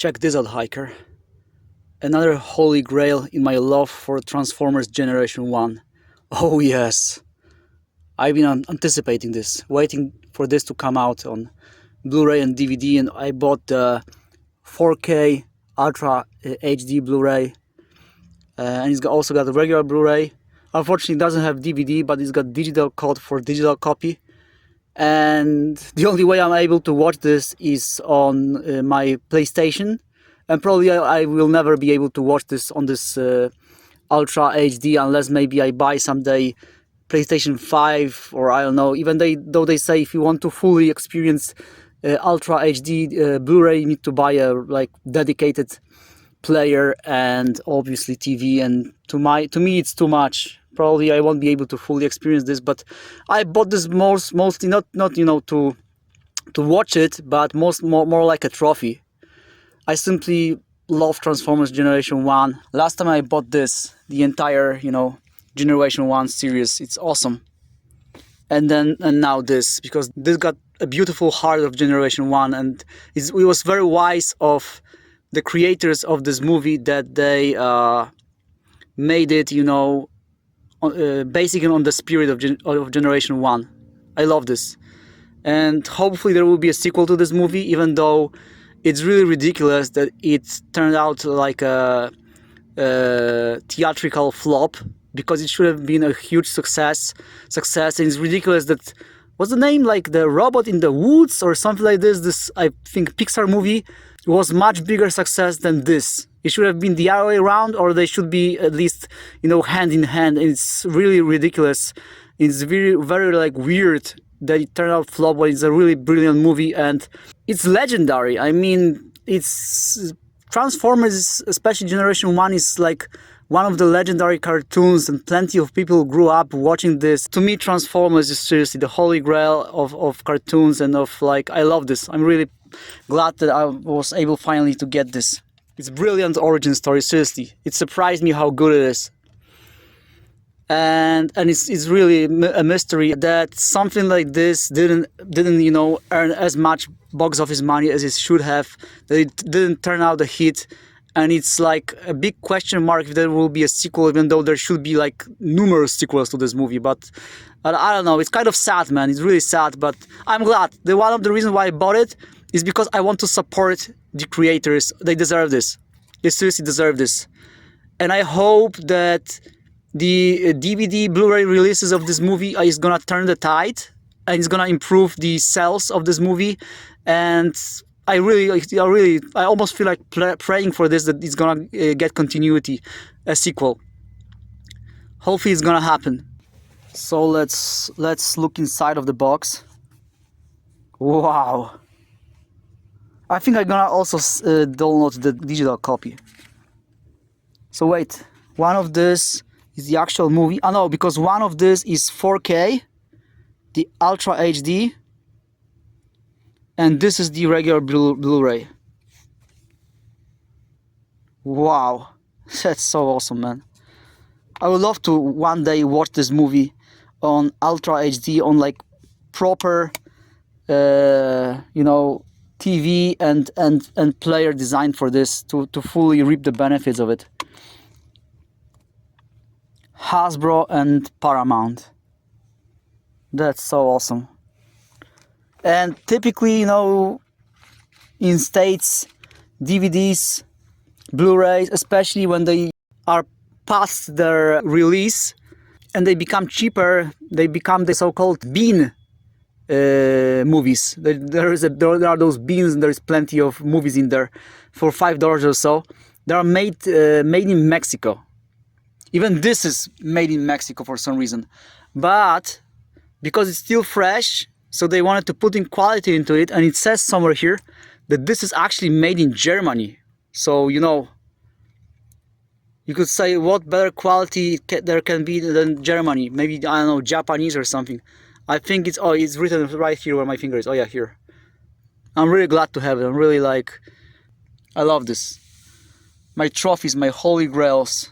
Check this out, hiker. Another holy grail in my love for Transformers Generation 1. Oh yes. I've been anticipating this, waiting for this to come out on Blu-ray and DVD, and I bought the 4K Ultra HD Blu-ray, and it's also got a regular Blu-ray. Unfortunately, it doesn't have DVD, but it's got digital code for digital copy. And the only way I'm able to watch this is on my PlayStation, and probably I will never be able to watch this on this Ultra HD unless maybe I buy someday PlayStation 5, or I don't know. Even though they say if you want to fully experience Ultra HD Blu-ray, you need to buy a dedicated player and obviously TV, and to me it's too much. Probably I won't be able to fully experience this, but I bought this mostly not to watch it, but more like a trophy. I simply love Transformers Generation 1. Last time I bought this, the entire Generation 1 series, it's awesome. And now this, because this got a beautiful heart of Generation 1, and it was very wise of the creators of this movie that they made it, basically on the spirit of Generation 1. I love this. And hopefully there will be a sequel to this movie, even though it's really ridiculous that it turned out like a theatrical flop, because it should have been a huge success. And it's ridiculous that, what's the name, like the Robot in the Woods or something like this, I think Pixar movie was much bigger success than this. It should have been the other way around, or they should be at least hand in hand. It's really ridiculous. It's very weird that it turned out flop, but it's a really brilliant movie, and it's legendary. I mean, it's Transformers, especially Generation 1, is like one of the legendary cartoons, and plenty of people grew up watching this. To me, Transformers is seriously the holy grail of cartoons, and I love this. I'm really glad that I was able finally to get this. It's a brilliant origin story, seriously. It surprised me how good it is. And it's really a mystery that something like this didn't earn as much box office money as it should have, that it didn't turn out a hit, and it's like a big question mark if there will be a sequel, even though there should be numerous sequels to this movie. But I don't know, it's kind of sad, man. It's really sad, but I'm glad. One of the reasons why I bought it is because I want to support the creators. They deserve this. They seriously deserve this. And I hope that the DVD Blu-ray releases of this movie is gonna turn the tide, and it's gonna improve the sales of this movie. And I almost feel like praying for this, that it's gonna get continuity, a sequel. Hopefully it's gonna happen. So let's look inside of the box. Wow. I think I'm gonna also download the digital copy. So wait, one of this is the actual movie. Oh no, because one of this is 4K, the Ultra HD, and this is the regular Blu-ray. Wow, that's so awesome, man. I would love to one day watch this movie on Ultra HD, on proper, TV and player design for this to fully reap the benefits of it. Hasbro and Paramount. That's so awesome. And typically, in States, DVDs, Blu-rays, especially when they are past their release and they become cheaper, they become the so-called bean movies. There are those beans, and there is plenty of movies in there for $5 or so. They are made in Mexico. Even this is made in Mexico for some reason, but because it's still fresh, so they wanted to put in quality into it, and it says somewhere here that this is actually made in Germany. So you could say, what better quality there can be than Germany? Maybe, I don't know, Japanese or something. I think it's written right here where my finger is. Oh yeah, here. I'm really glad to have it. I'm really I love this. My trophies, my holy grails.